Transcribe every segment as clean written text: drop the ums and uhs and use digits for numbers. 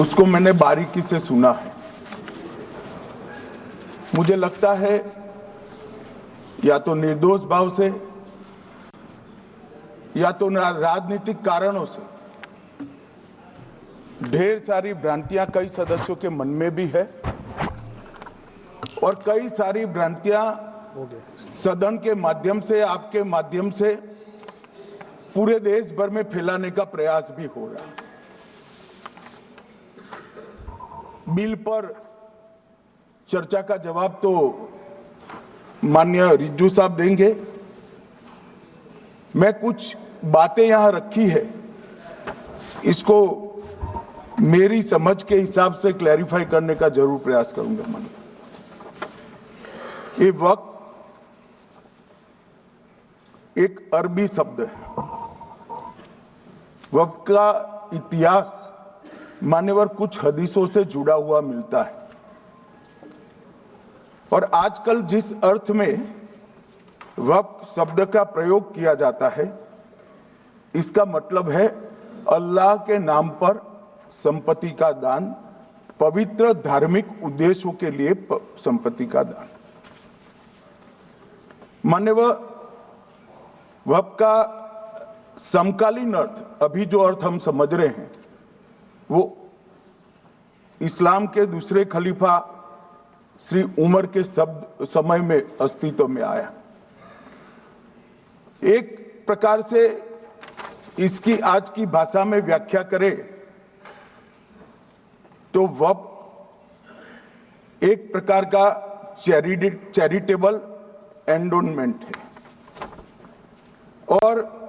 उसको मैंने बारीकी से सुना है। मुझे लगता है या तो निर्दोष भाव से या तो राजनीतिक कारणों से ढेर सारी भ्रांतियां कई सदस्यों के मन में भी है और कई सारी भ्रांतियां सदन के माध्यम से, आपके माध्यम से पूरे देश भर में फैलाने का प्रयास भी हो रहा है। बिल पर चर्चा का जवाब तो माननीय रिज्जू साहब देंगे। मैं कुछ बातें यहां रखी है, इसको मेरी समझ के हिसाब से क्लैरिफाई करने का जरूर प्रयास करूंगा। मन ये वक्त एक अरबी शब्द है। वक्त का इतिहास मान्यवर कुछ हदीसों से जुड़ा हुआ मिलता है और आजकल जिस अर्थ में वक्त शब्द का प्रयोग किया जाता है, इसका मतलब है अल्लाह के नाम पर संपत्ति का दान, पवित्र धार्मिक उद्देश्यों के लिए संपत्ति का दान। मान्यवर वक्त का समकालीन अर्थ, अभी जो अर्थ हम समझ रहे हैं, वो इस्लाम के दूसरे खलीफा श्री उमर के समय में अस्तित्व में आया। एक प्रकार से इसकी आज की भाषा में व्याख्या करें तो वक्फ एक प्रकार का चैरिटेबल एंडोनमेंट है और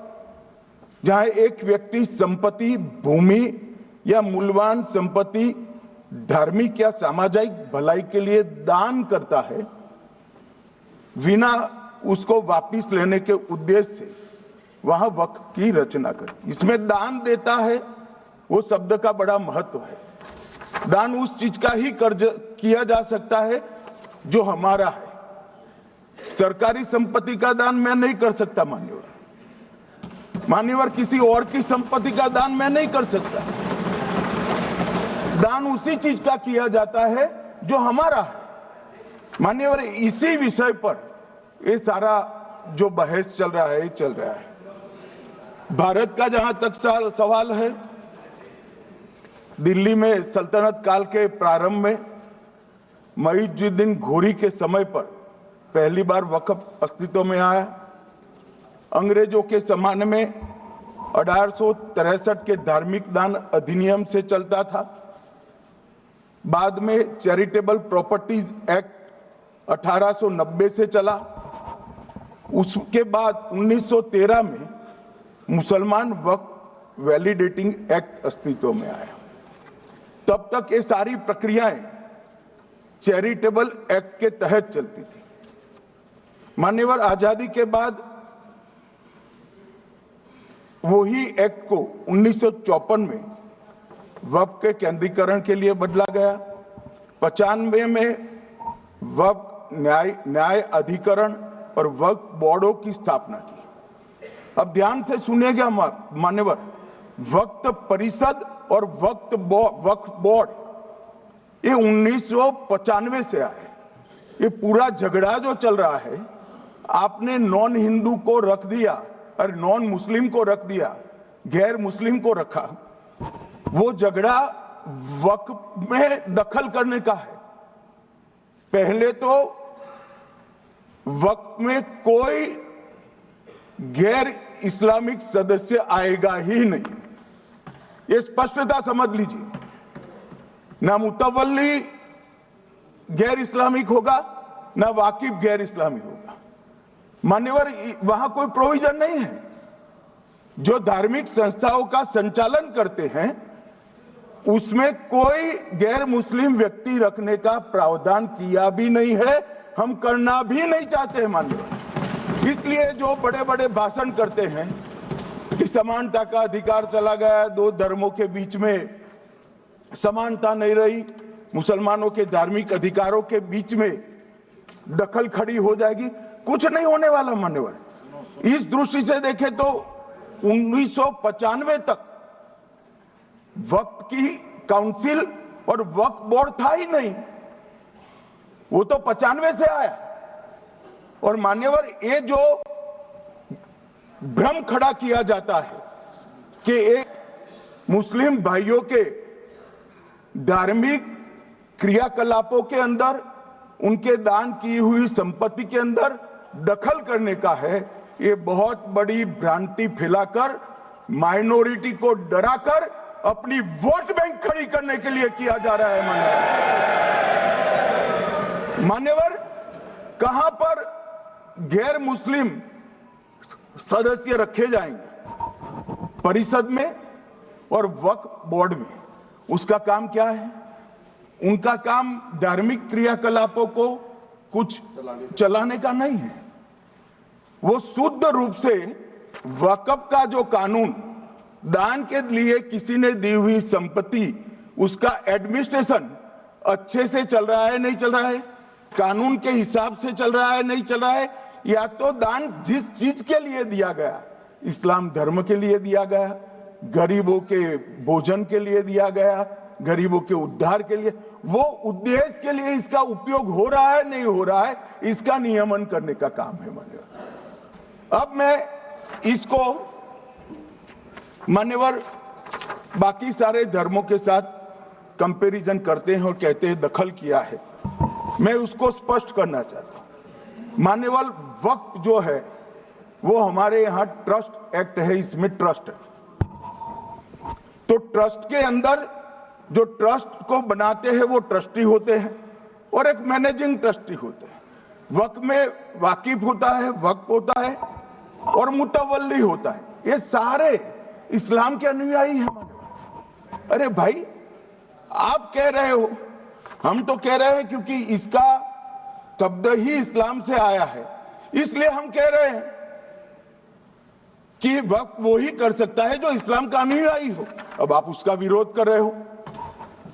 जहां एक व्यक्ति संपत्ति, भूमि या मूल्यवान संपत्ति धार्मिक या सामाजिक भलाई के लिए दान करता है, बिना उसको वापस लेने के उद्देश्य से वहां वक्फ की रचना कर। इसमें दान देता है, वो शब्द का बड़ा महत्व है। दान उस चीज का ही कर्ज किया जा सकता है जो हमारा है। सरकारी संपत्ति का दान मैं नहीं कर सकता। मान्यवर किसी और की संपत्ति का दान मैं नहीं कर सकता। दान उसी चीज का किया जाता है जो हमारा है। मान्यवर इसी विषय पर ये सारा जो बहस चल रहा है, चल रहा है। भारत का जहां तक सवाल है, दिल्ली में सल्तनत काल के प्रारंभ में मुइज़्ज़ुद्दीन घोरी के समय पर पहली बार वक्फ अस्तित्व में आया। अंग्रेजों के जमाने में 1863 के धार्मिक दान अधिनियम से चलता था। बाद में चैरिटेबल प्रॉपर्टीज एक्ट 1890 से चला। उसके बाद 1913 में मुसलमान वक्फ वैलिडेटिंग एक्ट अस्तित्व में आया। तब तक ये सारी प्रक्रियाएं चैरिटेबल एक्ट के तहत चलती थी। मान्यवर आजादी के बाद वही एक्ट को 1954 में वक्फ के केंद्रीकरण के लिए बदला गया। 95 में वक्फ न्याय अधिकरण और वक्फ बोर्डों की स्थापना की। अब ध्यान से सुनिएगा मान्यवर, वक्फ परिषद और वक्फ बोर्ड ये 1995 से आए। ये पूरा झगड़ा जो चल रहा है, आपने नॉन हिंदू को रख दिया और नॉन मुस्लिम को रख दिया, गैर मुस्लिम को रखा। वो झगड़ा वक्फ में दखल करने का है। पहले तो वक्फ में कोई गैर इस्लामिक सदस्य आएगा ही नहीं, ये स्पष्टता समझ लीजिए। ना मुतवल्ली गैर इस्लामिक होगा, ना वाकिफ गैर इस्लामिक होगा। मान्यवर वहां कोई प्रोविजन नहीं है। जो धार्मिक संस्थाओं का संचालन करते हैं उसमें कोई गैर मुस्लिम व्यक्ति रखने का प्रावधान किया भी नहीं है, हम करना भी नहीं चाहते हैं मान्यवर। इसलिए जो बड़े बड़े भाषण करते हैं कि समानता का अधिकार चला गया, दो धर्मों के बीच में समानता नहीं रही, मुसलमानों के धार्मिक अधिकारों के बीच में दखल खड़ी हो जाएगी, कुछ नहीं होने वाला मान्यवर। इस दृष्टि से देखें तो 1995 तक वक्त की काउंसिल और वक्फ बोर्ड था ही नहीं, वो तो 95 से आया। और मान्यवर, ये जो भ्रम खड़ा किया जाता है कि एक मुस्लिम भाइयों के धार्मिक क्रियाकलापों के अंदर, उनके दान की हुई संपत्ति के अंदर दखल करने का है, ये बहुत बड़ी भ्रांति फैलाकर माइनॉरिटी को डराकर अपनी वोट बैंक खड़ी करने के लिए किया जा रहा है। मान्यवर, कहां पर गैर मुस्लिम सदस्य रखे जाएंगे? परिषद में और वक्फ बोर्ड में। उसका काम क्या है? उनका काम धार्मिक क्रियाकलापों को कुछ चलाने का नहीं है। वो शुद्ध रूप से वक्फ का जो कानून, दान के लिए किसी ने दी हुई संपत्ति, उसका एडमिनिस्ट्रेशन अच्छे से चल रहा है नहीं चल रहा है, कानून के हिसाब से चल रहा है नहीं चल रहा है, या तो दान जिस चीज के लिए दिया गया, इस्लाम धर्म के लिए दिया गया, गरीबों के भोजन के लिए दिया गया, गरीबों के उद्धार के लिए, वो उद्देश्य के लिए इसका उपयोग हो रहा है नहीं हो रहा है, इसका नियमन करने का काम है मान्यवर। अब मैं इसको मान्यवर बाकी सारे धर्मों के साथ कंपैरिजन करते हैं और कहते हैं दखल किया है। मैं उसको स्पष्ट करना चाहता हूं। मान्यवर, वक्फ जो है वो हमारे यहां ट्रस्ट एक्ट है, इसमें ट्रस्ट है। तो ट्रस्ट के अंदर जो ट्रस्ट को बनाते हैं वो ट्रस्टी होते हैं और एक मैनेजिंग ट्रस्टी होते हैं। वक्फ में वाकिफ होता है, वक्फ होता है और मुतवल्ली होता है। ये सारे इस्लाम के अनुयायी हैं। अरे भाई, आप कह रहे हो, हम तो कह रहे हैं क्योंकि इसका शब्द ही इस्लाम से आया है, इसलिए हम कह रहे हैं कि वक्फ वो ही कर सकता है जो इस्लाम का अनुयायी हो। अब आप उसका विरोध कर रहे हो,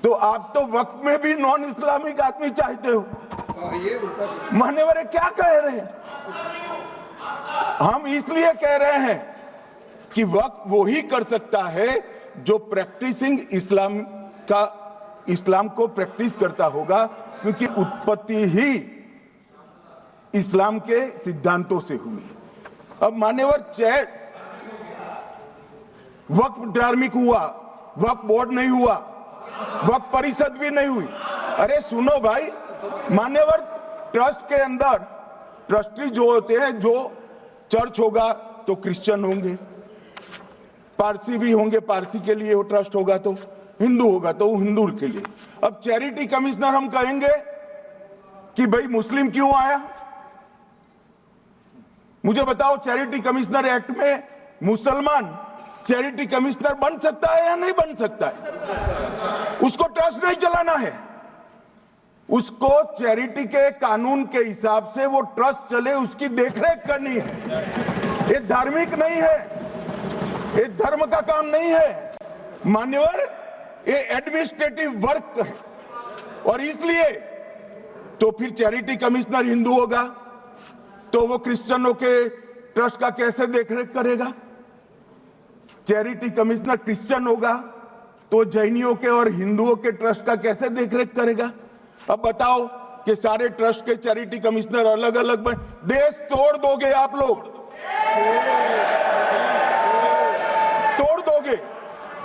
तो आप तो वक्फ में भी नॉन इस्लामिक आदमी चाहते हो। मान्यवर, क्या कह रहे हैं? हम इसलिए कह रहे हैं कि वक्फ वो ही कर सकता है जो प्रैक्टिसिंग इस्लाम को प्रैक्टिस करता होगा, क्योंकि उत्पत्ति ही इस्लाम के सिद्धांतों से हुई। अब मान्यवर, वक्फ धार्मिक हुआ, वक्फ बोर्ड नहीं हुआ, वक्फ परिषद भी नहीं हुई। अरे सुनो भाई, मान्यवर, ट्रस्ट के अंदर ट्रस्टी जो होते हैं, जो चर्च होगा तो क्रिश्चियन होंगे, पारसी भी होंगे, पारसी के लिए वो ट्रस्ट होगा, तो हिंदू होगा तो हिंदू के लिए। अब चैरिटी कमिश्नर हम कहेंगे कि भाई मुस्लिम क्यों आया? मुझे बताओ, चैरिटी कमिश्नर एक्ट में मुसलमान चैरिटी कमिश्नर बन सकता है या नहीं बन सकता है? उसको ट्रस्ट नहीं चलाना है, उसको चैरिटी के कानून के हिसाब से वो ट्रस्ट चले, उसकी देखरेख करनी है। ये धार्मिक नहीं है, ये धर्म का काम नहीं है मान्यवर, ये एडमिनिस्ट्रेटिव वर्क है। और इसलिए तो फिर चैरिटी कमिश्नर हिंदू होगा तो वो क्रिश्चियनों के ट्रस्ट का कैसे देखरेख करेगा? चैरिटी कमिश्नर क्रिश्चियन होगा तो जैनियों के और हिंदुओं के ट्रस्ट का कैसे देखरेख करेगा? अब बताओ कि सारे ट्रस्ट के चैरिटी कमिश्नर अलग अलग बन, देश तोड़ दोगे आप लोग, तोड़ दोगे।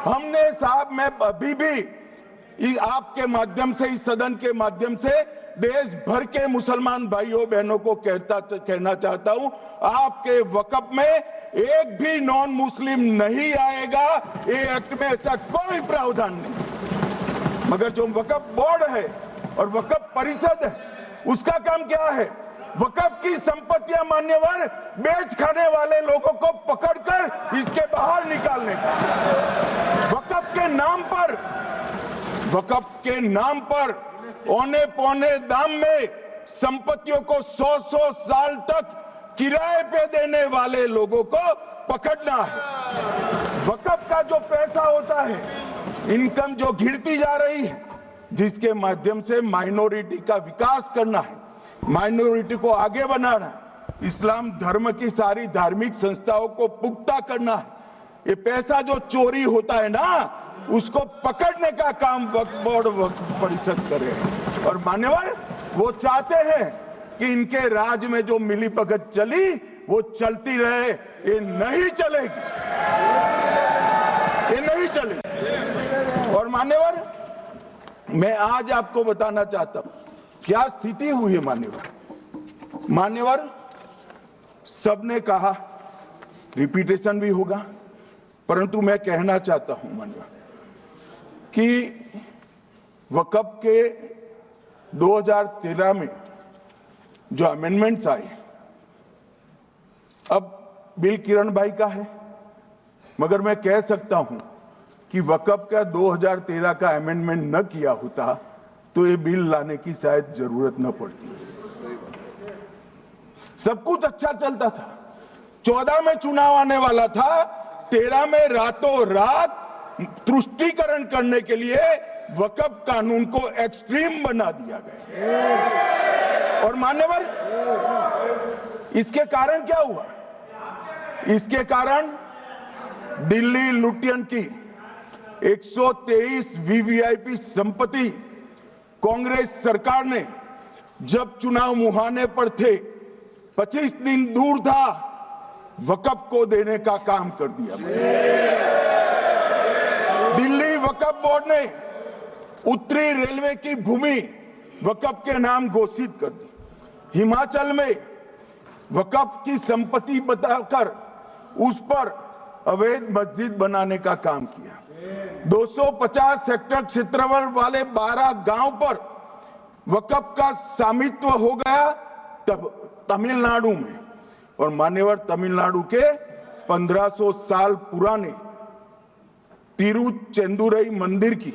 हमने साहब, मैं अभी भी आपके माध्यम से, इस सदन के माध्यम से देश भर के मुसलमान भाइयों बहनों को कहना चाहता हूं, आपके वक्फ में एक भी नॉन मुस्लिम नहीं आएगा। ये एक्ट में ऐसा कोई प्रावधान नहीं। मगर जो वक्फ बोर्ड है और वक्फ परिषद है, उसका काम क्या है? वक्फ की संपत्तियां मान्यवर बेच खाने वाले लोगों को पकड़कर इसके बाहर निकालने का। वक्फ के नाम पर औने पौने दाम में संपत्तियों को 100 साल तक किराए पे देने वाले लोगों को पकड़ना है। वक्फ का जो पैसा होता है, इनकम जो गिरती जा रही है, जिसके माध्यम से माइनॉरिटी का विकास करना है, माइनॉरिटी को आगे बढ़ाना है, इस्लाम धर्म की सारी धार्मिक संस्थाओं को पुख्ता करना है। ये पैसा जो चोरी होता है ना, उसको पकड़ने का काम वक्फ बोर्ड वक्फ परिषद करे। और मान्यवर, वो चाहते हैं कि इनके राज में जो मिलीभगत चली वो चलती रहे। ये नहीं चलेगी, ये नहीं चलेगी। और मान्यवर, मैं आज आपको बताना चाहता हूं क्या स्थिति हुई है। मान्यवर, सबने कहा, रिपीटेशन भी होगा, परंतु मैं कहना चाहता हूं मान्यवर कि वक्फ के 2013 में जो अमेंडमेंट्स आए, अब बिल किरण भाई का है, मगर मैं कह सकता हूं कि वक्फ का 2013 का अमेंडमेंट न किया होता तो ये बिल लाने की शायद जरूरत न पड़ती। सब कुछ अच्छा चलता था, 14 में चुनाव आने वाला था, 13 में रातों रात तुष्टीकरण करने के लिए वक्फ कानून को एक्सट्रीम बना दिया गया। और मान्यवर, इसके कारण क्या हुआ? इसके कारण दिल्ली लुटियन की 123 वीवीआईपी संपत्ति कांग्रेस सरकार ने जब चुनाव मुहाने पर थे, 25 दिन दूर था, वक्फ को देने का काम कर दिया। दिल्ली वक्फ बोर्ड ने उत्तरी रेलवे की भूमि वक्फ के नाम घोषित कर दी। हिमाचल में वक्फ की संपत्ति बताकर उस पर अवैध मस्जिद बनाने का काम किया। 250 हेक्टेयर क्षेत्रफल वाले 12 गांव पर वक्फ का स्वामित्व हो गया तब तमिलनाडु में। और मान्यवर, तमिलनाडु के 1500 साल पुराने तिरुचेंदुरई मंदिर की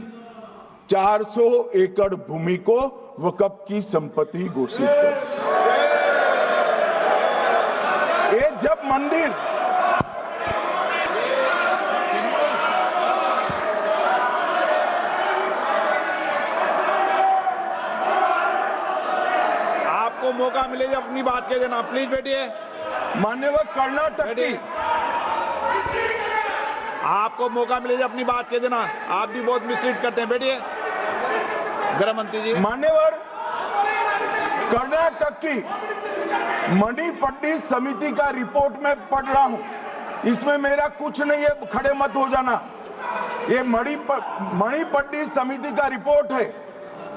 400 एकड़ भूमि को वक्फ की संपत्ति घोषित कर। ये जब मंदिर आपको मौका मिले जब अपनी बात कह देना, प्लीज बैठिए। मान्यवर, कर्नाटक की, आपको मौका मिले जब अपनी बात कह देना, आप भी बहुत मिसलीड करते हैं। बैठिए गृह मंत्री जी। मान्यवर, कर्नाटक की मणिपट्टी समिति का रिपोर्ट में पढ़ रहा हूं, इसमें मेरा कुछ नहीं है, खड़े मत हो जाना। ये मणिपट्टी समिति का रिपोर्ट है।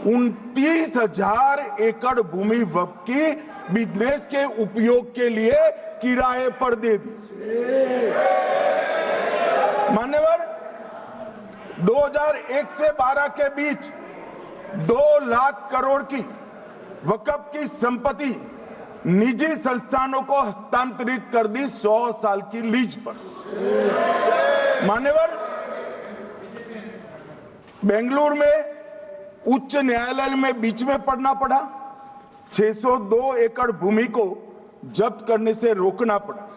29,000 एकड़ भूमि वक्फ की बिजनेस के उपयोग के लिए किराए पर दे दी। मान्यवर, 2001 से 12 के बीच 2 लाख करोड़ की वक्फ की संपत्ति निजी संस्थानों को हस्तांतरित कर दी 100 साल की लीज पर। मान्यवर, बेंगलुरु में उच्च न्यायालय में बीच में पढ़ना पड़ा, 602 एकड़ भूमि को जब्त करने से रोकना पड़ा।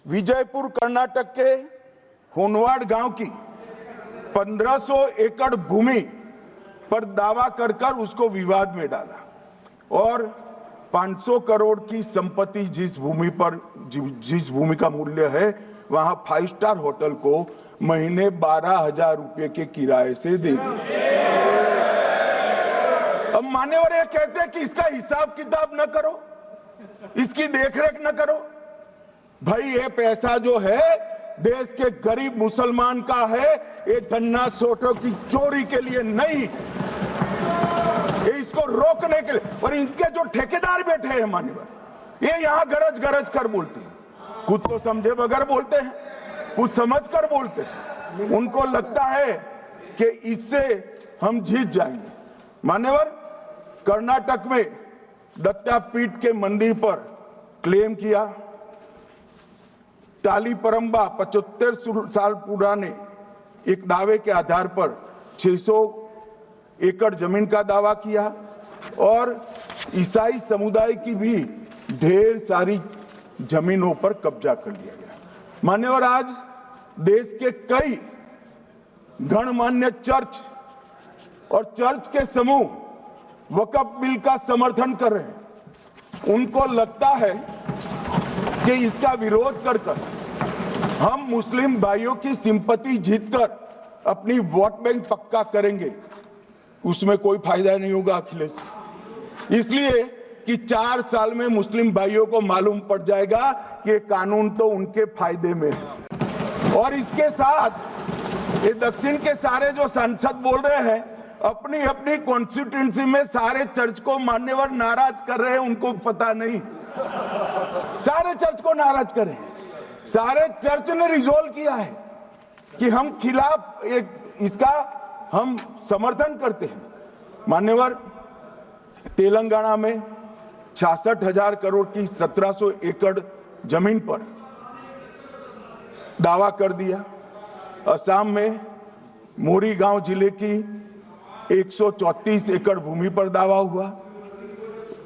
विजयपुर कर्नाटक के होनवाड़ गांव की 1500 एकड़ भूमि पर दावा कर उसको विवाद में डाला और 500 करोड़ की संपत्ति जिस भूमि का मूल्य है वहां 5 स्टार होटल को महीने 12,000 रुपए के किराए से दे दिया। अब मान्यवर ये कहते हैं कि इसका हिसाब किताब न करो, इसकी देखरेख न करो। भाई, ये पैसा जो है देश के गरीब मुसलमान का है, ये धन्ना सोटों की चोरी के लिए नहीं, ये इसको रोकने के लिए। और इनके जो ठेकेदार बैठे हैं मान्यवर, ये यहां गरज गरज कर बोलते हैं, खुद तो समझे बगैर बोलते हैं, कुछ समझ कर बोलते हैं। उनको लगता है कि इससे हम जीत जाएंगे। मान्यवर, कर्नाटक में दत्तापीठ के मंदिर पर क्लेम किया, तालीपरंबा 75 साल पुराने एक दावे के आधार पर 600 एकड़ जमीन का दावा किया और ईसाई समुदाय की भी ढेर सारी जमीनों पर कब्जा कर लिया गया। मान्यवर, आज देश के कई गणमान्य चर्च और चर्च के समूह वक्फ बिल का समर्थन कर रहे हैं। उनको लगता है कि इसका विरोध कर हम मुस्लिम भाइयों की सिंपैथी जीतकर अपनी वोट बैंक पक्का करेंगे, उसमें कोई फायदा नहीं होगा अखिलेश, इसलिए कि 4 साल में मुस्लिम भाइयों को मालूम पड़ जाएगा कि ये कानून तो उनके फायदे में है। और इसके साथ ये दक्षिण के सारे जो सांसद बोल रहे हैं, अपनी अपनी कॉन्स्टिट्यूंसी में सारे चर्च को मान्यवर नाराज कर रहे हैं, उनको पता नहीं, सारे चर्च को नाराज कर रहे हैं। सारे चर्च ने रिजोल्व किया है कि हम खिलाफ इसका हम समर्थन करते हैं। मान्यवर, तेलंगाना में 66,000 करोड़ की 1700 एकड़ जमीन पर दावा कर दिया। असम में मोरीगांव जिले की 134 एकड़ भूमि पर दावा हुआ।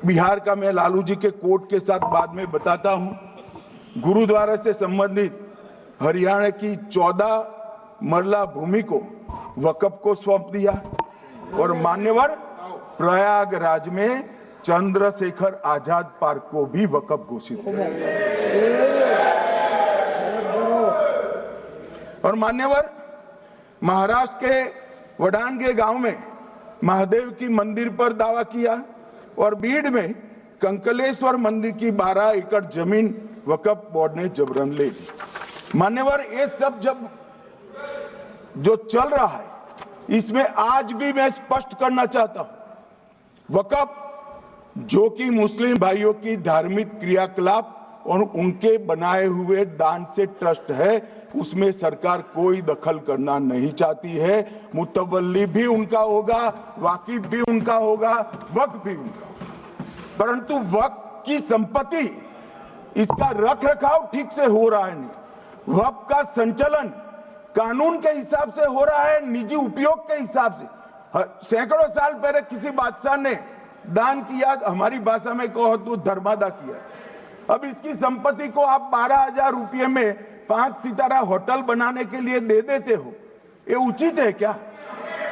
बिहार का मैं लालू जी के कोर्ट के साथ बाद में बताता हूं। गुरुद्वारा से संबंधित हरियाणा की 14 मरला भूमि को वक्फ को सौंप दिया। और मान्यवर, प्रयागराज में चंद्रशेखर आजाद पार्क को भी वक्फ घोषित किया। और मान्यवर, महाराष्ट्र के वडानगे गांव में महादेव की मंदिर पर दावा किया। और बीड में कंकलेश्वर मंदिर की 12 एकड़ जमीन वक्फ बोर्ड ने जबरन ले ली। मान्यवर, ये सब जब जो चल रहा है, इसमें आज भी मैं स्पष्ट करना चाहता हूं, वक्फ जो कि मुस्लिम भाइयों की धार्मिक क्रियाकलाप और उनके बनाए हुए दान से ट्रस्ट है, उसमें सरकार कोई दखल करना नहीं चाहती है। मुतवल्ली भी उनका होगा, वाकिफ भी उनका होगा, वक्फ भी उनका होगा। परंतु वक्फ की संपत्ति, इसका रख रखाव ठीक से हो रहा है नहीं। वक्फ का संचालन कानून के हिसाब से हो रहा है, निजी उपयोग के हिसाब से। सैकड़ों साल पहले किसी बादशाह ने दान किया, हमारी भाषा में कहो तो धर्मादा किया। अब इसकी संपत्ति को आप 12,000 रुपये में 5 सितारा होटल बनाने के लिए दे देते हो, ये उचित है क्या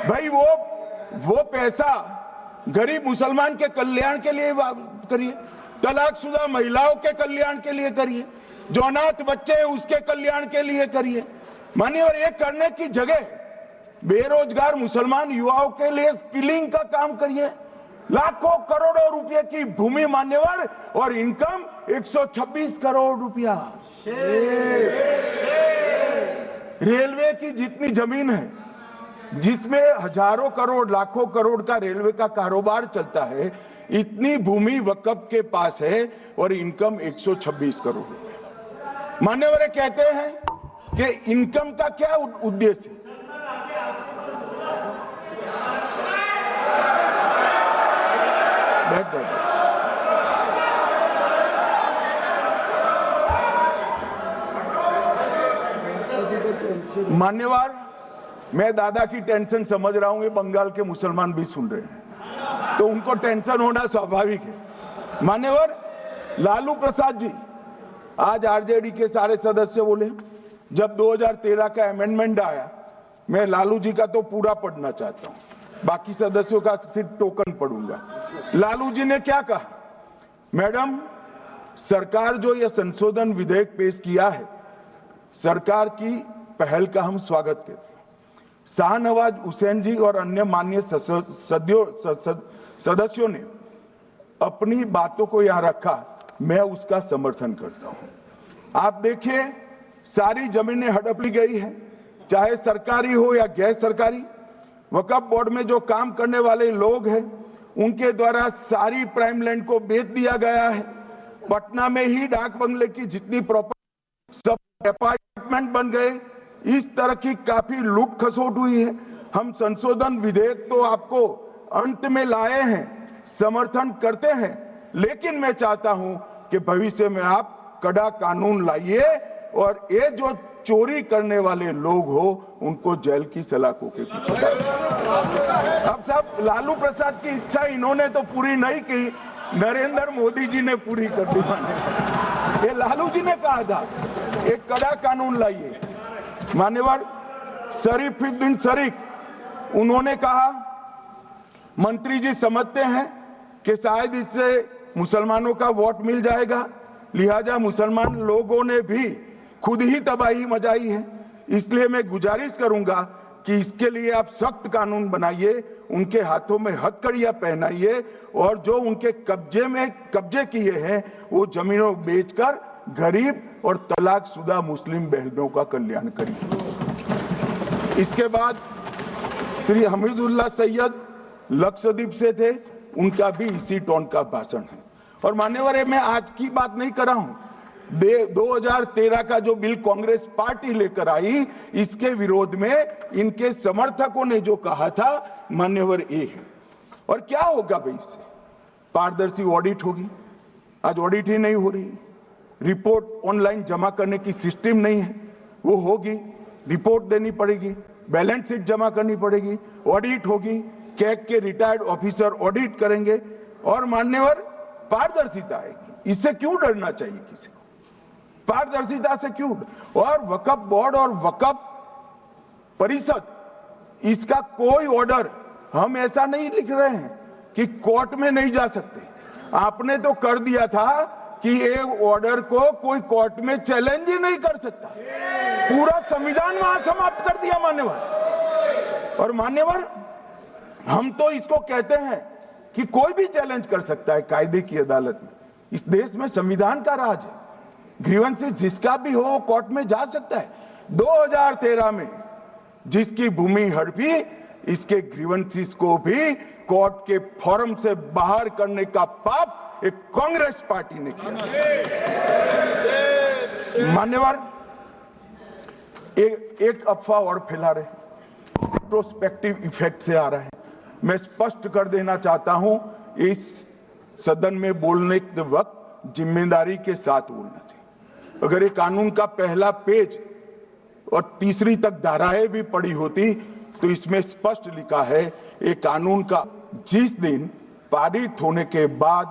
भाई? वो पैसा गरीब मुसलमान के कल्याण के लिए करिए, तलाकशुदा महिलाओं के कल्याण के लिए करिए, जो अनाथ बच्चे हैं उसके कल्याण के लिए करिए। मान्यवर, ये करने की जगह बेरोजगार मुसलमान युवाओं के लिए स्किलिंग का काम करिए। लाखों करोड़ों रुपए की भूमि मान्यवर, और इनकम 126 करोड़ रुपया। रेलवे की जितनी जमीन है, जिसमें हजारों करोड़ लाखों करोड़ का रेलवे का कारोबार चलता है, इतनी भूमि वक्फ के पास है और इनकम 126 करोड़ रुपए। मान्यवर कहते हैं कि इनकम का क्या उद्देश्य है? मान्यवर, मैं दादा की टेंशन समझ रहा हूं, ये बंगाल के मुसलमान भी सुन रहे हैं, तो उनको टेंशन होना स्वाभाविक है। मान्यवर, लालू प्रसाद जी, आज आरजेडी के सारे सदस्य बोले, जब 2013 का अमेंडमेंट आया, मैं लालू जी का तो पूरा पढ़ना चाहता हूं, बाकी सदस्यों का सिर्फ टोकन पढ़ूंगा। लालू जी ने क्या कहा? मैडम, सरकार जो यह संशोधन विधेयक पेश किया है, सरकार की पहल का हम स्वागत करते हैं। शाहनवाज हुसैन जी और अन्य माननीय सदस्यों ने अपनी बातों को यहां रखा, मैं उसका समर्थन करता हूं। आप देखिए, सारी जमीनें हड़प ली गई है, चाहे सरकारी हो या गैर सरकारी। वक्फ बोर्ड में जो काम करने वाले लोग हैं, उनके द्वारा सारी प्राइम लैंड को बेच दिया गया है। पटना में ही डाक बंगले की जितनी प्रॉपर्टी, सब अपार्टमेंट बन गए। इस तरह की काफी लूट खसोट हुई है। हम संशोधन विधेयक तो आपको अंत में लाए हैं, समर्थन करते हैं, लेकिन मैं चाहता हूं कि भविष्य में आप कड़ा कानून लाइए और ये जो चोरी करने वाले लोग हो, उनको जेल की सलाखों के पीछे। अब साहब, लालू प्रसाद की इच्छा इन्होंने तो पूरी नहीं की, नरेंद्र मोदी जी ने पूरी कर दी। ये लालू जी ने कहा था, एक कड़ा कानून लाइए। मान्यवर शरीफुद्दीन शरीफ, उन्होंने कहा, मंत्री जी समझते हैं कि शायद इससे मुसलमानों का वोट मिल जाएगा, लिहाजा मुसलमान लोगों ने भी खुद ही तबाही मचाई है, इसलिए मैं गुजारिश करूंगा कि इसके लिए आप सख्त कानून बनाइए, उनके हाथों में हथकड़ियां पहनाइए और जो उनके कब्जे किए हैं वो जमीनों बेचकर गरीब और तलाकशुदा मुस्लिम बहनों का कल्याण करिए। इसके बाद श्री हमीदुल्लाह सैयद लक्षद्वीप से थे, उनका भी इसी टोन का भाषण है। और मान्यवर, मैं आज की बात नहीं कर रहा हूं, 2013 का जो बिल कांग्रेस पार्टी लेकर आई, इसके विरोध में इनके समर्थकों ने जो कहा था, मान्यवर ये है। और क्या होगा भाई इससे? पारदर्शी ऑडिट होगी, आज ऑडिट ही नहीं हो रही, रिपोर्ट ऑनलाइन जमा करने की सिस्टम नहीं है, वो होगी, रिपोर्ट देनी पड़ेगी, बैलेंस शीट जमा करनी पड़ेगी, ऑडिट होगी, कैग के रिटायर्ड ऑफिसर ऑडिट करेंगे और मान्यवर पारदर्शिता आएगी। इससे क्यों डरना चाहिए किसी को? पारदर्शिता से क्यों? और वक्फ बोर्ड और वक्फ परिषद, इसका कोई ऑर्डर हम ऐसा नहीं लिख रहे हैं कि कोर्ट में नहीं जा सकते। आपने तो कर दिया था कि एक ऑर्डर को कोई कोर्ट में चैलेंज ही नहीं कर सकता, पूरा संविधान वहां समाप्त कर दिया मान्यवर। और मान्यवर, हम तो इसको कहते हैं कि कोई भी चैलेंज कर सकता है कायदे की अदालत में। इस देश में संविधान का राज है, ग्रीवेंसेस जिसका भी हो कोर्ट में जा सकता है। 2013 में जिसकी भूमि हड़पी, इसके ग्रीवेंसेस को भी कोर्ट के फोरम से बाहर करने का पाप एक कांग्रेस पार्टी ने किया। मान्यवर, एक अफवाह और फैला रहे, प्रोस्पेक्टिव इफेक्ट से आ रहा है। मैं स्पष्ट कर देना चाहता हूं, इस सदन में बोलने के वक्त जिम्मेदारी के साथ बोलना चाहिए। अगर ये कानून का पहला पेज और तीसरी तक धाराएं भी पढ़ी होती तो इसमें स्पष्ट लिखा है, ये कानून का जिस दिन पारित होने के बाद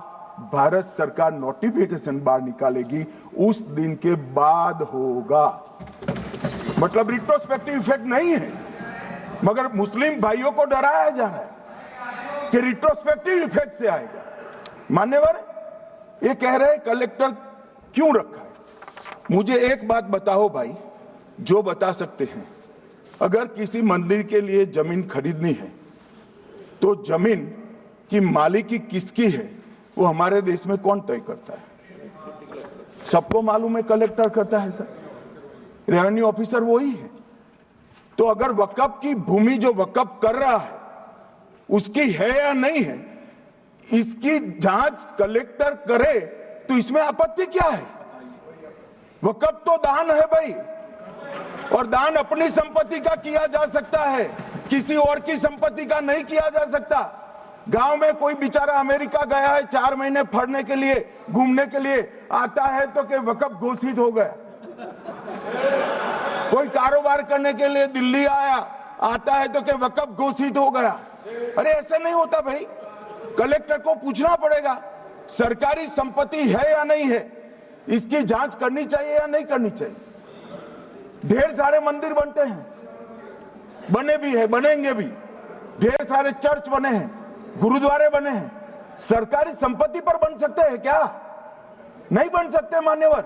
भारत सरकार नोटिफिकेशन बाहर निकालेगी, उस दिन के बाद होगा। मतलब रिट्रोस्पेक्टिव इफेक्ट नहीं है, मगर मुस्लिम भाइयों को डराया जा रहा है कि रिट्रोस्पेक्टिव इफेक्ट से आएगा। मान्यवर, ये कह रहे कलेक्टर क्यों रखा है? मुझे एक बात बताओ भाई, जो बता सकते हैं, अगर किसी मंदिर के लिए जमीन खरीदनी है तो जमीन की मालिकी किसकी है वो हमारे देश में कौन तय करता है? सबको मालूम है, कलेक्टर करता है सर, रेवेन्यू ऑफिसर वही है। तो अगर वक्फ की भूमि जो वक्फ कर रहा है उसकी है या नहीं है, इसकी जांच कलेक्टर करे तो इसमें आपत्ति क्या है? वक्फ तो दान है भाई, और दान अपनी संपत्ति का किया जा सकता है, किसी और की संपत्ति का नहीं किया जा सकता। गांव में कोई बेचारा अमेरिका गया है 4 महीने पढ़ने के लिए, घूमने के लिए, आता है तो कि वक्फ घोषित हो गया। कोई कारोबार करने के लिए दिल्ली आया, आता है तो कि वक्फ घोषित हो गया। अरे ऐसे नहीं होता भाई, कलेक्टर को पूछना पड़ेगा सरकारी संपत्ति है या नहीं है, इसकी जांच करनी चाहिए या नहीं करनी चाहिए। ढेर सारे मंदिर बनते हैं, बने भी है, बनेंगे भी, ढेर सारे चर्च बने हैं, गुरुद्वारे बने हैं, सरकारी संपत्ति पर बन सकते हैं क्या? नहीं बन सकते मान्यवर।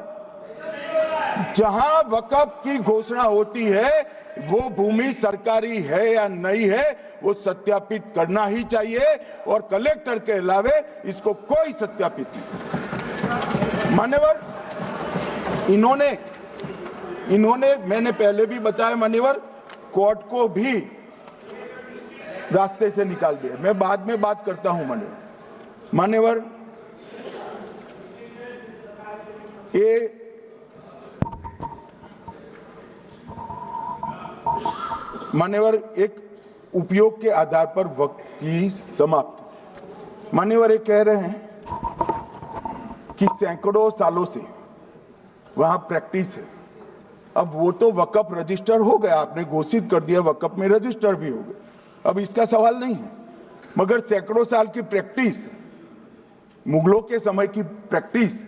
जहां वक्फ की घोषणा होती है वो भूमि सरकारी है या नहीं है वो सत्यापित करना ही चाहिए, और कलेक्टर के अलावे इसको कोई सत्यापित नहीं। मान्यवर, इन्होंने मैंने पहले भी बताया मान्यवर, कोर्ट को भी रास्ते से निकाल दिया। मैं बाद में बात करता हूं मान्यवर, ये मान्यवर एक उपयोग के आधार पर वक्त की समाप्ति। मान्यवर ये कह रहे हैं कि सैकड़ों सालों से वहां प्रैक्टिस है। अब वो तो वक्फ रजिस्टर हो गया, आपने घोषित कर दिया, वक्फ में रजिस्टर भी हो गए, अब इसका सवाल नहीं है। मगर सैकड़ों साल की प्रैक्टिस, मुगलों के समय की प्रैक्टिस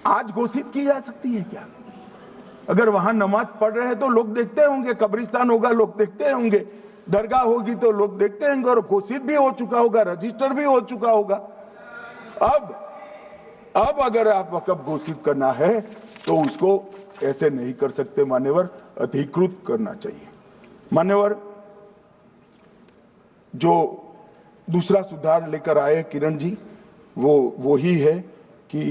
आज घोषित की जा सकती है क्या? अगर वहां नमाज पढ़ रहे हैं तो लोग देखते होंगे, कब्रिस्तान होगा लोग देखते होंगे, दरगाह होगी तो लोग देखते होंगे, और घोषित भी हो चुका होगा, रजिस्टर भी हो चुका होगा। अब अगर आप वक्फ घोषित करना है तो उसको ऐसे नहीं कर सकते मान्यवर, अधिकृत करना चाहिए। मान्यवर, जो दूसरा सुधार लेकर आए किरण जी, वो ही है कि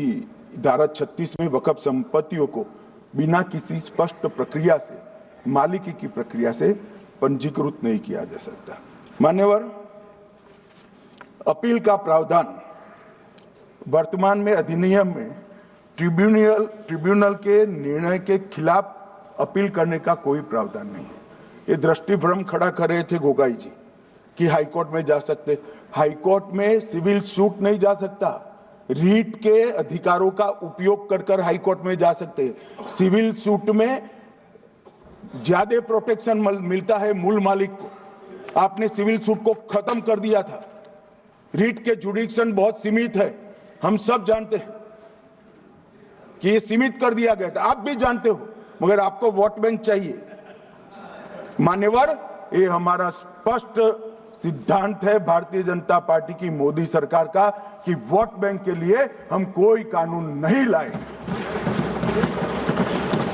धारा 36 में वक्फ संपत्तियों को बिना किसी स्पष्ट प्रक्रिया से, मालिकी की प्रक्रिया से पंजीकृत नहीं किया जा सकता। मान्यवर, अपील का प्रावधान वर्तमान में अधिनियम में ट्रिब्यूनल के निर्णय के खिलाफ अपील करने का कोई प्रावधान नहीं है। ये दृष्टिभ्रम खड़ा कर रहे थे गोगाई जी कि हाईकोर्ट में जा सकते। हाईकोर्ट में सिविल सूट नहीं जा सकता, रीट के अधिकारों का उपयोग कर हाईकोर्ट में जा सकते हैं। सिविल सूट में ज्यादा प्रोटेक्शन मिलता है मूल मालिक को। आपने सिविल सूट को खत्म कर दिया था। रीट के जुडिक्शन बहुत सीमित है, हम सब जानते हैं कि ये सीमित कर दिया गया था, आप भी जानते हो, मगर आपको वोट बैंक चाहिए। मान्यवर, ये हमारा स्पष्ट सिद्धांत है भारतीय जनता पार्टी की, मोदी सरकार का, कि वोट बैंक के लिए हम कोई कानून नहीं लाए।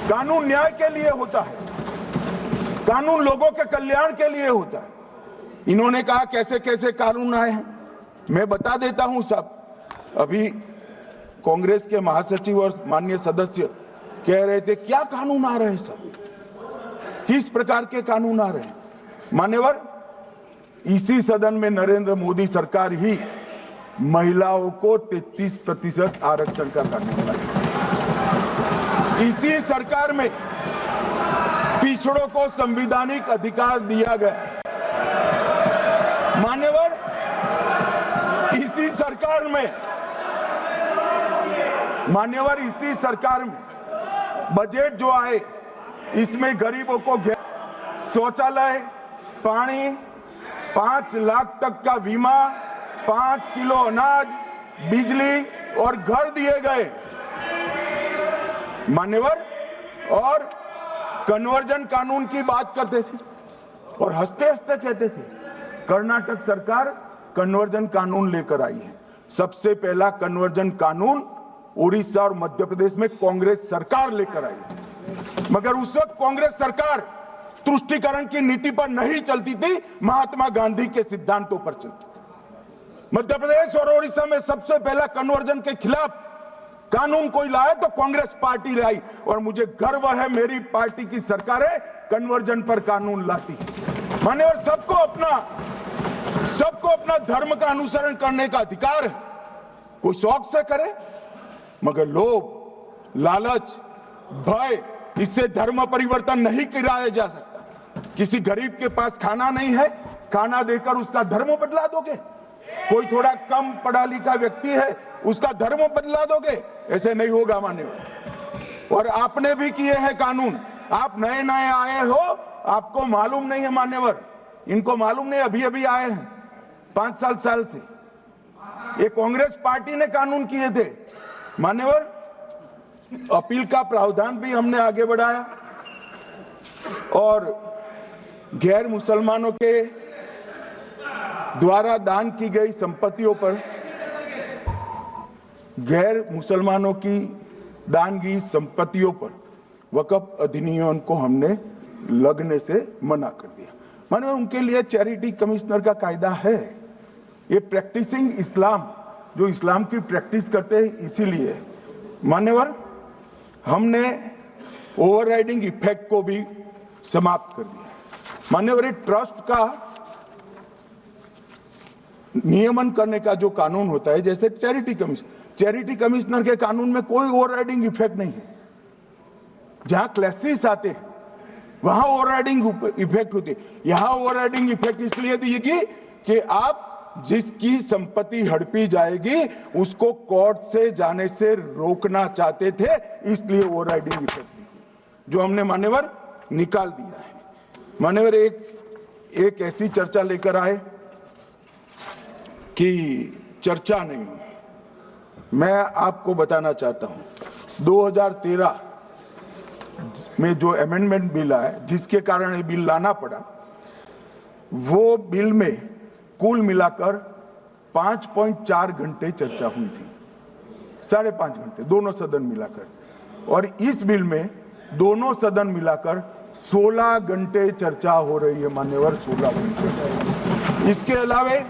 कानून न्याय के लिए होता है, कानून लोगों के कल्याण के लिए होता है। इन्होंने कहा कैसे कैसे कानून आए हैं, मैं बता देता हूं सब। अभी कांग्रेस के महासचिव और माननीय सदस्य कह रहे थे क्या कानून आ रहे हैं, सब किस प्रकार के कानून आ रहे हैं। मान्यवर, इसी सदन में नरेंद्र मोदी सरकार ही महिलाओं को 33% आरक्षण का कानून लाया। इसी सरकार में पिछड़ों को संवैधानिक अधिकार दिया गया। मान्यवर, इसी सरकार में बजट जो आए, इसमें गरीबों को शौचालय, पानी, 5 लाख तक का बीमा, 5 किलो अनाज, बिजली और घर दिए गए। मान्यवर, और कन्वर्जन कानून की बात करते थे और हंसते हंसते कहते थे कर्नाटक सरकार कन्वर्जन कानून लेकर आई है। सबसे पहला कन्वर्जन कानून उड़ीसा और मध्य प्रदेश में कांग्रेस सरकार लेकर आई है, मगर उस वक्त कांग्रेस सरकार तुष्टीकरण की नीति पर नहीं चलती थी, महात्मा गांधी के सिद्धांतों पर चलती थी। मध्य प्रदेश और उड़ीसा में सबसे पहला कन्वर्जन के खिलाफ कानून कोई लाया तो कांग्रेस पार्टी लाई, और मुझे गर्व है मेरी पार्टी की सरकारें कन्वर्जन पर कानून लाती है। माने, और सबको अपना धर्म का अनुसरण करने का अधिकार है, कोई शौक से करे, मगर लोभ, लालच, भय, इससे धर्म परिवर्तन नहीं कराया जा सकता। किसी गरीब के पास खाना नहीं है, खाना देकर उसका धर्म बदला दोगे? कोई थोड़ा कम पढ़ा लिखा व्यक्ति है, उसका धर्म बदला दोगे? ऐसे नहीं होगा मान्यवर। और आपने भी किए हैं कानून, आप नए नए आए हो, आपको मालूम नहीं है मान्यवर, इनको मालूम नहीं, अभी अभी आए हैं 5 साल से। ये कांग्रेस पार्टी ने कानून किए थे मान्यवर। अपील का प्रावधान भी हमने आगे बढ़ाया, और गैर मुसलमानों के द्वारा दान की गई संपत्तियों पर, गैर मुसलमानों की दान की संपत्तियों पर वक्फ अधिनियम को हमने लगने से मना कर दिया। माने, उनके लिए चैरिटी कमिश्नर का कायदा है। ये प्रैक्टिसिंग इस्लाम, जो इस्लाम की प्रैक्टिस करते हैं, इसीलिए मान्यवर हमने ओवरराइडिंग इफेक्ट को भी समाप्त कर दिया। मान्यवर, ये ट्रस्ट का नियमन करने का जो कानून होता है, जैसे चैरिटी कमिश्नर के कानून में कोई ओवरराइडिंग इफेक्ट नहीं है। जहां क्लासेस आते हैं वहां ओवरराइडिंग इफेक्ट होती है। यहां ओवरराइडिंग इफेक्ट इसलिए देगी कि आप जिसकी संपत्ति हड़पी जाएगी उसको कोर्ट से जाने से रोकना चाहते थे, इसलिए ओवरराइडिंग इफेक्ट जो हमने मान्यवर निकाल दिया है। मान्यवर, एक ऐसी चर्चा लेकर आए कि चर्चा नहीं, मैं आपको बताना चाहता हूं 2013 में जो अमेंडमेंट बिल आया, जिसके कारण ये बिल लाना पड़ा, वो बिल में कुल मिलाकर 5.4 घंटे चर्चा हुई थी, 5.5 घंटे दोनों सदन मिलाकर, और इस बिल में दोनों सदन मिलाकर 16 घंटे चर्चा हो रही है मान्यवर, 16 घंटे। इसके अलावे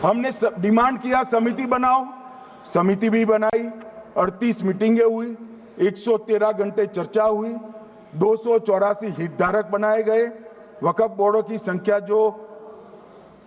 हमने डिमांड किया समिति बनाओ, समिति भी बनाई, 38 मीटिंगें हुई, 113 घंटे चर्चा हुई, 284 हितधारक बनाए गए। वक्फ बोर्डों की संख्या जो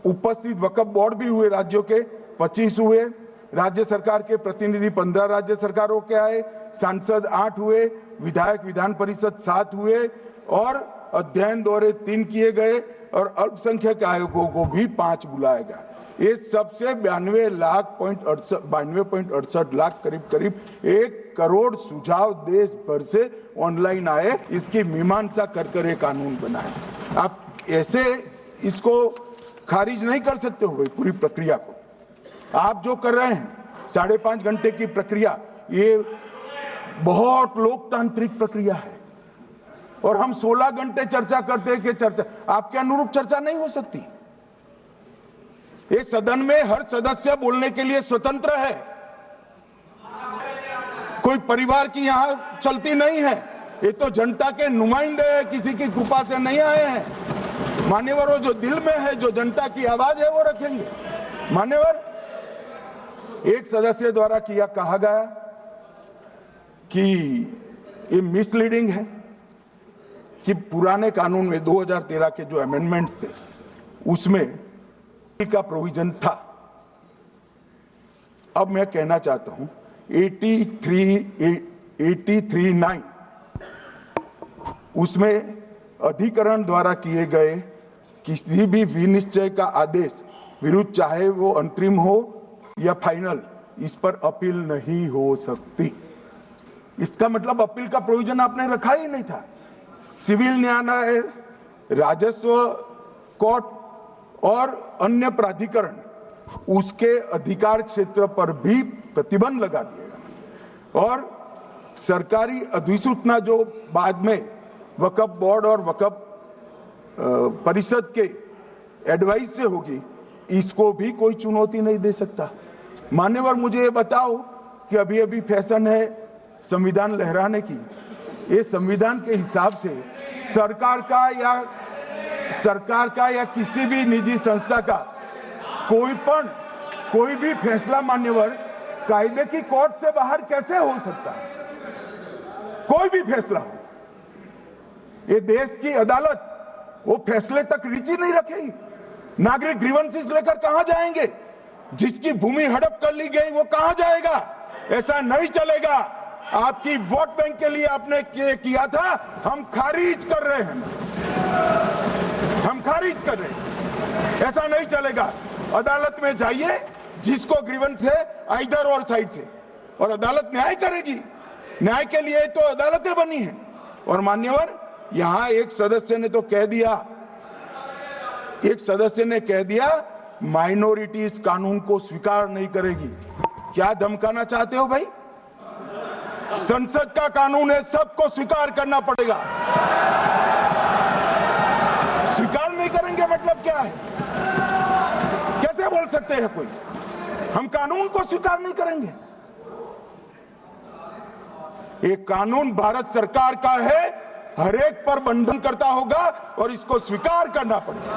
उपस्थित वक्फ बोर्ड भी हुए राज्यों के 25 हुए, राज्य सरकार के प्रतिनिधि 15 राज्य सरकारों के आए, सांसद 8 हुए, विधायक विधान परिषद 7 हुए और अध्ययन दौरे 3 किए गए और अल्पसंख्यक आयोगों को भी 5 बुलाया गया। ये सबसे 92.68 लाख करीब 1 करोड़ सुझाव देश भर से ऑनलाइन आए। इसकी मीमांसा कर ये कानून बना है। आप ऐसे इसको खारिज नहीं कर सकते हो भाई पूरी प्रक्रिया को। आप जो कर रहे हैं 5.5 घंटे की प्रक्रिया, ये बहुत लोकतांत्रिक प्रक्रिया है और हम 16 घंटे चर्चा करते हैं कि चर्चा आपके अनुरूप चर्चा नहीं हो सकती। ये सदन में हर सदस्य बोलने के लिए स्वतंत्र है, कोई परिवार की यहां चलती नहीं है। ये तो जनता के नुमाइंदे हैं, किसी की कृपा से नहीं आए हैं। मान्यवरों, जो दिल में है, जो जनता की आवाज है वो रखेंगे। मान्यवर, एक सदस्य द्वारा कहा गया कि ये मिसलीडिंग है कि पुराने कानून में 2013 के जो अमेंडमेंट्स थे उसमें का प्रोविजन था। अब मैं कहना चाहता हूं 83(9) उसमें अधिकरण द्वारा किए गए किसी भी विनिश्चय का आदेश विरुद्ध, चाहे वो अंतरिम हो या फाइनल, इस पर अपील नहीं हो सकती। इसका मतलब अपील का प्रोविजन आपने रखा ही नहीं था। सिविल न्यायालय, राजस्व कोर्ट और अन्य प्राधिकरण, उसके अधिकार क्षेत्र पर भी प्रतिबंध लगा दिया और सरकारी अधिसूचना जो बाद में वक्फ बोर्ड और वक्फ परिषद के एडवाइस से होगी, इसको भी कोई चुनौती नहीं दे सकता। मान्यवर, मुझे ये बताओ कि अभी अभी फैशन है संविधान लहराने की। ये संविधान के हिसाब से सरकार का या किसी भी निजी संस्था का कोई भी फैसला मान्यवर कायदे की कोर्ट से बाहर कैसे हो सकता है? कोई भी फैसला हो, ये देश की अदालत वो फैसले तक रुचि नहीं रखेगी। नागरिक ग्रीवेंसेस लेकर कहां जाएंगे? जिसकी भूमि हड़प कर ली गई वो कहां जाएगा? ऐसा नहीं चलेगा। आपकी वोट बैंक के लिए आपने किया था, हम खारिज कर रहे हैं, हम खारिज कर रहे हैं। ऐसा नहीं चलेगा। अदालत में जाइए, जिसको ग्रीवेंस है आइदर और साइड से, और अदालत न्याय करेगी। न्याय के लिए तो अदालतें बनी हैं। और मान्यवर, यहां एक सदस्य ने कह दिया माइनॉरिटी इस कानून को स्वीकार नहीं करेगी। क्या धमकाना चाहते हो भाई? संसद का कानून है, सबको स्वीकार करना पड़ेगा। स्वीकार नहीं करेंगे मतलब क्या है? कैसे बोल सकते हैं कोई हम कानून को स्वीकार नहीं करेंगे? ये कानून भारत सरकार का है, हर एक पर बंधन करता होगा और इसको स्वीकार करना पड़ेगा।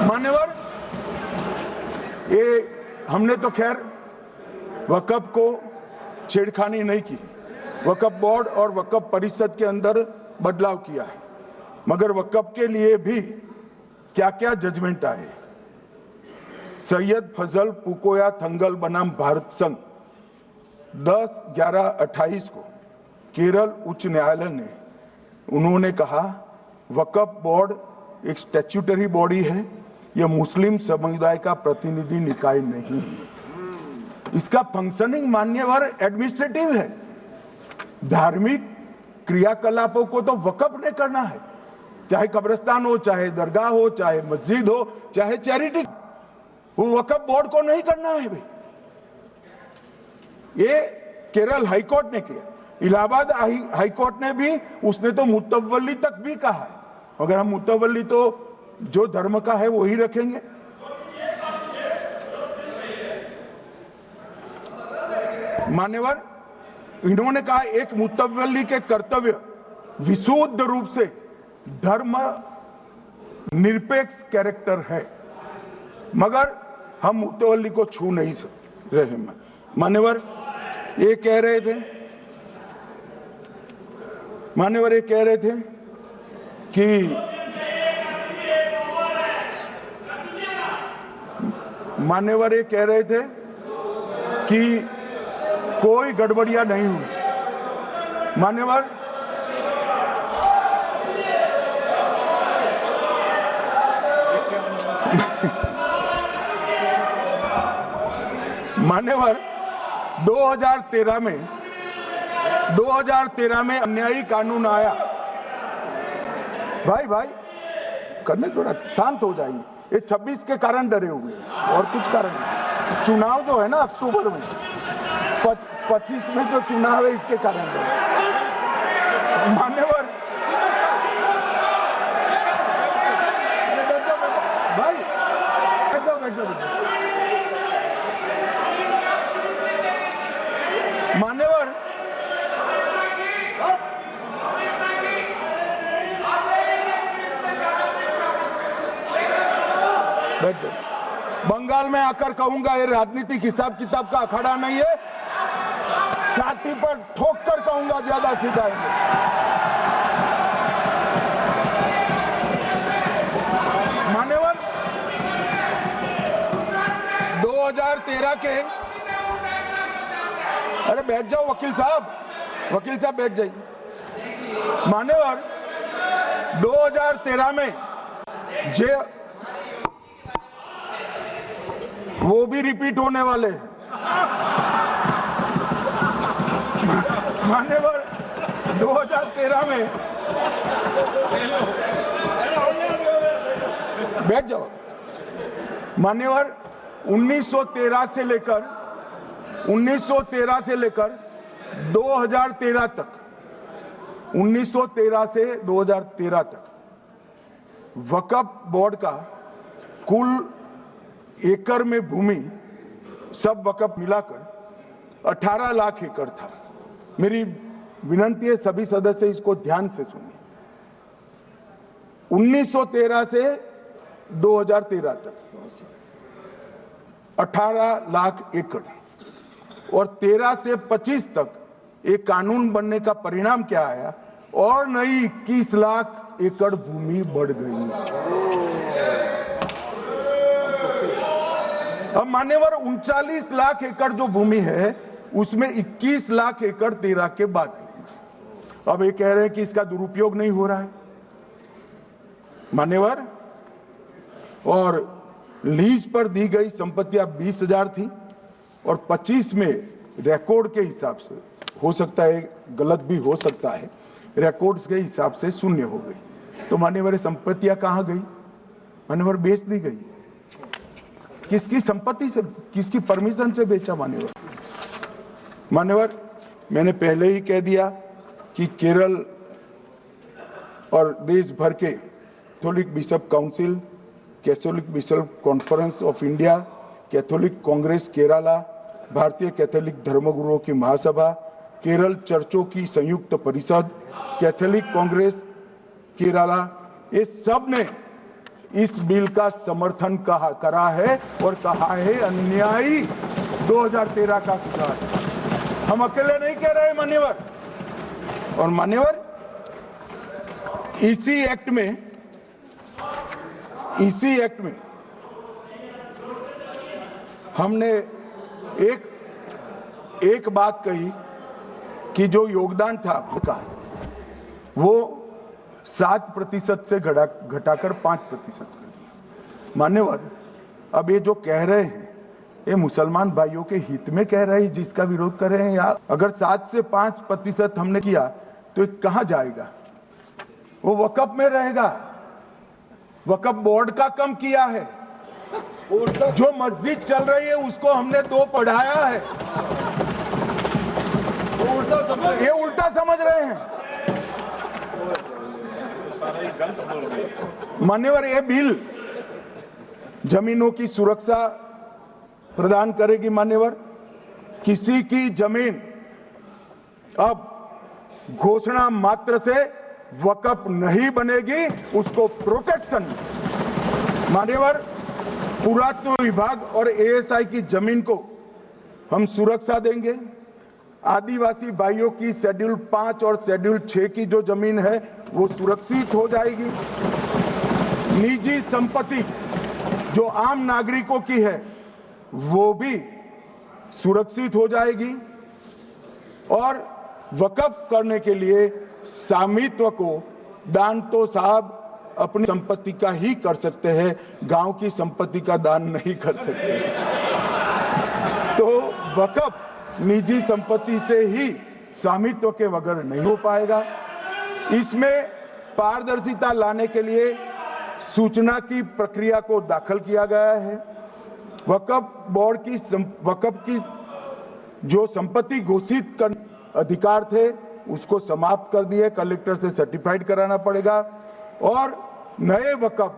मान्यवर, ये हमने तो खैर वक्फ को छेड़खानी नहीं की। वक्फ बोर्ड और वक्फ परिषद के अंदर बदलाव किया है, मगर वक्फ के लिए भी क्या क्या जजमेंट आए। सैयद फजल पुकोया थंगल बनाम भारत संघ 10/11/28 को केरल उच्च न्यायालय ने उन्होंने कहा वक्फ बोर्ड एक स्टैट्यूटरी बॉडी है, यह मुस्लिम समुदाय का प्रतिनिधि निकाय नहीं है। इसका फंक्शनिंग मान्यवर एडमिनिस्ट्रेटिव है। धार्मिक क्रियाकलापों को तो वक्फ ने करना है, चाहे कब्रिस्तान हो, चाहे दरगाह हो, चाहे मस्जिद हो, चाहे चैरिटी, वो वक्फ बोर्ड को नहीं करना है भाई। ये केरल हाईकोर्ट ने किया, इलाहाबाद हाईकोर्ट ने भी, उसने तो मुतवल्ली तक भी कहा है। अगर हम मुतवल्ली तो जो धर्म का है वही रखेंगे। मान्यवर, इन्होंने कहा एक मुतवल्ली के कर्तव्य विशुद्ध रूप से धर्म निरपेक्ष कैरेक्टर है, मगर हम मुतवल्ली को छू नहीं रहे। मान्यवर ये कह रहे थे कि मान्यवर ये कह रहे थे कि कोई गड़बड़ियां नहीं हुई। मान्यवर मान्यवर 2013 में अन्यायी कानून आया। भाई करने थोड़ा शांत हो जाइए। ये 26 के कारण डरे हुए हैं और कुछ कारण नहीं। चुनाव जो है ना अक्टूबर में, 25 में जो चुनाव है इसके कारण डरे। मान्यवर भाई बैठो। मान्यवर बैठ जाओ। बंगाल में आकर कहूंगा ये राजनीतिक हिसाब किताब का अखाड़ा नहीं है, छाती पर ठोक कर कहूंगा ज्यादा सिखाएंगे। मान्यवर 2013 के, अरे बैठ जाओ वकील साहब बैठ जाइए। मान्यवर 2013 में वो भी रिपीट होने वाले हैं। मान्यवर 2013 में बैठ जाओ। मान्यवर 1913 से लेकर 2013 तक 1913 से 2013 तक वक्फ बोर्ड का कुल एकड़ में भूमि सब वक्फ मिलाकर 18 लाख एकड़ था। मेरी विनंती है सभी सदस्य इसको ध्यान से सुनिए। 1913 से 2013 तक 18 लाख एकड़ और 13 से 25 तक एक कानून बनने का परिणाम क्या आया और नई 21 लाख एकड़ भूमि बढ़ गई। अब मान्यवर 39 लाख एकड़ जो भूमि है उसमें 21 लाख एकड़ 13 के बाद है। अब ये कह रहे हैं कि इसका दुरुपयोग नहीं हो रहा है मान्यवर। और लीज पर दी गई संपत्तियां 20,000 थी और 25 में रिकॉर्ड के हिसाब से, हो सकता है गलत भी हो सकता है, रिकॉर्ड्स के हिसाब से शून्य हो गई। तो मान्यवर संपत्तियां कहां गई? मान्यवर बेच दी गई। किसकी संपत्ति से, किसकी परमिशन से बेचा? मान्यवर मैंने पहले ही कह दिया कि केरल और देश भर के Catholic bishop council, Catholic bishop conference of India, Catholic Congress Kerala, भारतीय कैथोलिक धर्मगुरुओं की महासभा, केरल चर्चों की संयुक्त परिषद, कैथोलिक कांग्रेस केरला, ये सब ने इस बिल का समर्थन करा है और कहा है अन्यायी 2013 का सुधार। हम अकेले नहीं कह रहे मान्यवर। और मान्यवर इसी एक्ट में हमने एक बात कही कि जो योगदान था का वो 7% से घटाकर 5% कर दिया। मान्यवर अब ये जो कह रहे हैं ये मुसलमान भाइयों के हित में कह रहे हैं, जिसका विरोध कर रहे हैं। या अगर 7 से 5% हमने किया तो कहां जाएगा? वो वक्फ में रहेगा। वक्फ बोर्ड का कम किया है। जो मस्जिद चल रही है उसको हमने 2 पढ़ाया है। ये उल्टा समझ रहे हैं मान्यवर। ये बिल जमीनों की सुरक्षा प्रदान करेगी मान्यवर। किसी की जमीन अब घोषणा मात्र से वक़्फ नहीं बनेगी, उसको प्रोटेक्शन। मान्यवर, पुरातत्व विभाग और एएसआई की जमीन को हम सुरक्षा देंगे। आदिवासी भाइयों की शेड्यूल 5 और शेड्यूल 6 की जो जमीन है वो सुरक्षित हो जाएगी। निजी संपत्ति जो आम नागरिकों की है वो भी सुरक्षित हो जाएगी। और वक़्फ करने के लिए स्वामित्व को दान तो साहब अपनी संपत्ति का ही कर सकते हैं, गांव की संपत्ति का दान नहीं कर सकते। तो वक़्फ निजी संपत्ति से ही स्वामित्व के बगैर नहीं हो पाएगा। इसमें पारदर्शिता लाने के लिए सूचना की प्रक्रिया को दाखिल किया गया है। वक़्फ बोर्ड की वक़्फ की जो संपत्ति घोषित कर अधिकार थे उसको समाप्त कर दिए, कलेक्टर से सर्टिफाइड कराना पड़ेगा और नए वक़्फ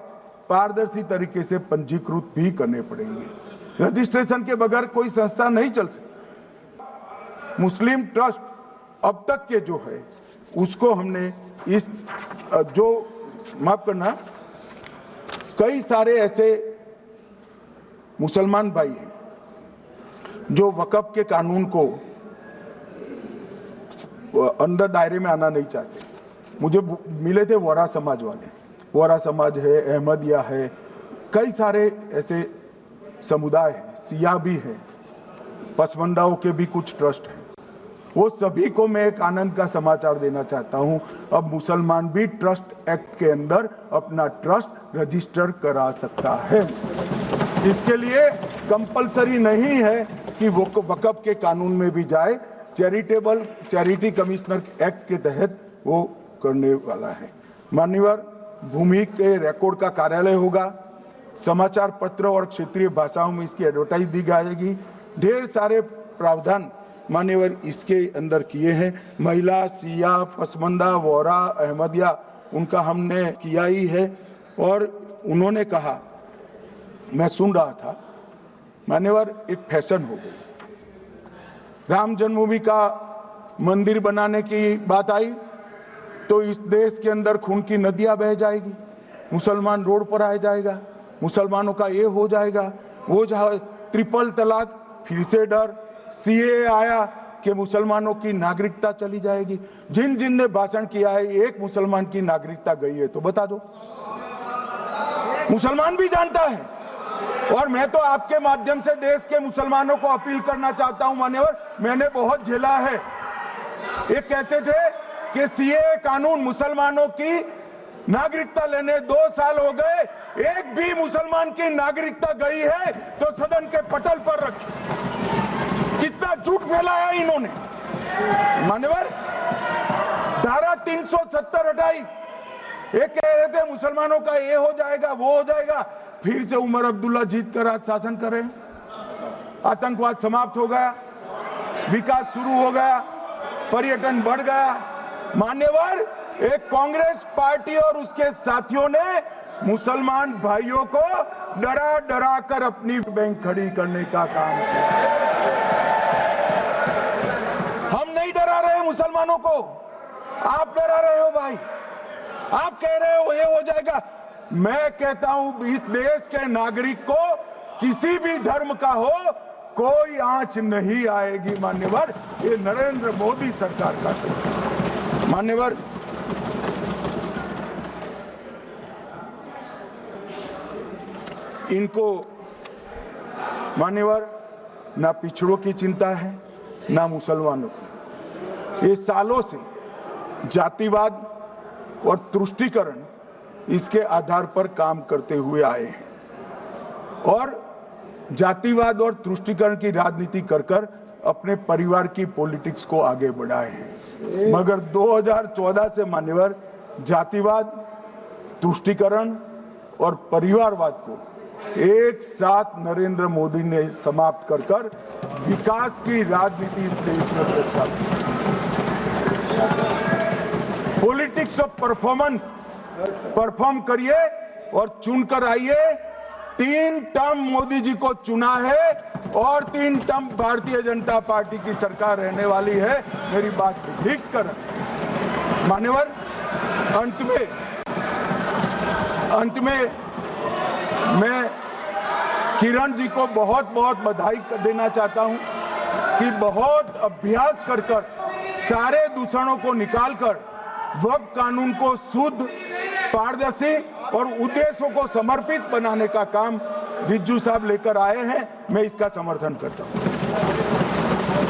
पारदर्शी तरीके से पंजीकृत भी करने पड़ेंगे। रजिस्ट्रेशन के बगैर कोई संस्था नहीं चल सकती। मुस्लिम ट्रस्ट अब तक के जो है उसको हमने इस जो माफ करना, कई सारे ऐसे मुसलमान भाई हैं जो वक़्फ के कानून को अंदर दायरे में आना नहीं चाहते। मुझे मिले थे वोरा समाज वाले, वोरा समाज है, अहमदिया है, कई सारे ऐसे समुदाय हैं, सिया भी है, पसमंदाओं के भी कुछ ट्रस्ट हैं। वो सभी को मैं एक आनंद का समाचार देना चाहता हूं, अब मुसलमान भी ट्रस्ट एक्ट के अंदर अपना ट्रस्ट रजिस्टर करा सकता है। इसके लिए कंपलसरी नहीं है कि वो वक़्फ के कानून में भी जाए, चैरिटी कमिश्नर एक्ट के तहत वो करने वाला है। मान्यवर, भूमि के रिकॉर्ड का कार्यालय होगा, समाचार पत्र और क्षेत्रीय भाषाओं में इसकी एडवर्टाइज दी जाएगी। ढेर सारे प्रावधान मान्यवर इसके अंदर किए हैं। महिला, सिया, पसमंदा, वोरा, अहमदिया, उनका हमने किया ही है। और उन्होंने कहा, मैं सुन रहा था, मान्यवर एक फैशन हो गई, राम जन्मभूमि का मंदिर बनाने की बात आई तो इस देश के अंदर खून की नदियां बह जाएगी, मुसलमान रोड पर आ जाएगा, मुसलमानों का ये हो जाएगा, वो ट्रिपल तलाक, फिर से डर, सीए आया कि मुसलमानों की नागरिकता चली जाएगी। जिन जिन ने भाषण किया है, एक मुसलमान की नागरिकता गई है तो बता दो। मुसलमान भी जानता है। और मैं तो आपके माध्यम से देश के मुसलमानों को अपील करना चाहता हूं, मान्यवर, मैंने बहुत झेला है। ये कहते थे कि सीए कानून मुसलमानों की नागरिकता लेने 2 साल हो गए, एक भी मुसलमान की नागरिकता गई है तो सदन के पटल पर रखी। कितना झूठ फैलाया इन्होंने। मान्यवर, धारा 370 हटाई, ये कह रहे थे मुसलमानों का ये हो जाएगा, वो हो जाएगा, फिर से उमर अब्दुल्ला जीत कर आज शासन करें। आतंकवाद समाप्त हो गया, विकास शुरू हो गया, पर्यटन बढ़ गया। मान्यवर, एक कांग्रेस पार्टी और उसके साथियों ने मुसलमान भाइयों को डरा डरा कर अपनी बैंक खड़ी करने का काम किया। हम नहीं डरा रहे मुसलमानों को, आप डरा रहे हो भाई। आप कह रहे हो ये हो जाएगा। मैं कहता हूं इस देश के नागरिक को किसी भी धर्म का हो कोई आंच नहीं आएगी। मान्यवर, ये नरेंद्र मोदी सरकार का सरकार। मान्यवर, इनको मान्यवर ना पिछड़ों की चिंता है ना मुसलमानों की। ये सालों से जातिवाद और तुष्टीकरण इसके आधार पर काम करते हुए आए हैं और जातिवाद और तुष्टीकरण की राजनीति कर कर अपने परिवार की पॉलिटिक्स को आगे बढ़ाए हैं। मगर 2014 से मान्यवर जातिवाद, तुष्टीकरण और परिवारवाद को एक साथ नरेंद्र मोदी ने समाप्त कर कर विकास की राजनीति इस देश में प्रस्तावित। पॉलिटिक्स ऑफ परफॉर्मेंस, परफॉर्म करिए और चुनकर आइए। 3 टर्म मोदी जी को चुना है और 3 टर्म भारतीय जनता पार्टी की सरकार रहने वाली है। मेरी बात को ठीक कर मान्यवर, अंत में मैं किरण जी को बहुत बहुत बधाई देना चाहता हूं कि बहुत अभ्यास कर सारे दूषणों को निकालकर वक्फ कानून को शुद्ध, पारदर्शी और उद्देश्यों को समर्पित बनाने का काम रिज्जू साहब लेकर आए हैं। मैं इसका समर्थन करता हूं।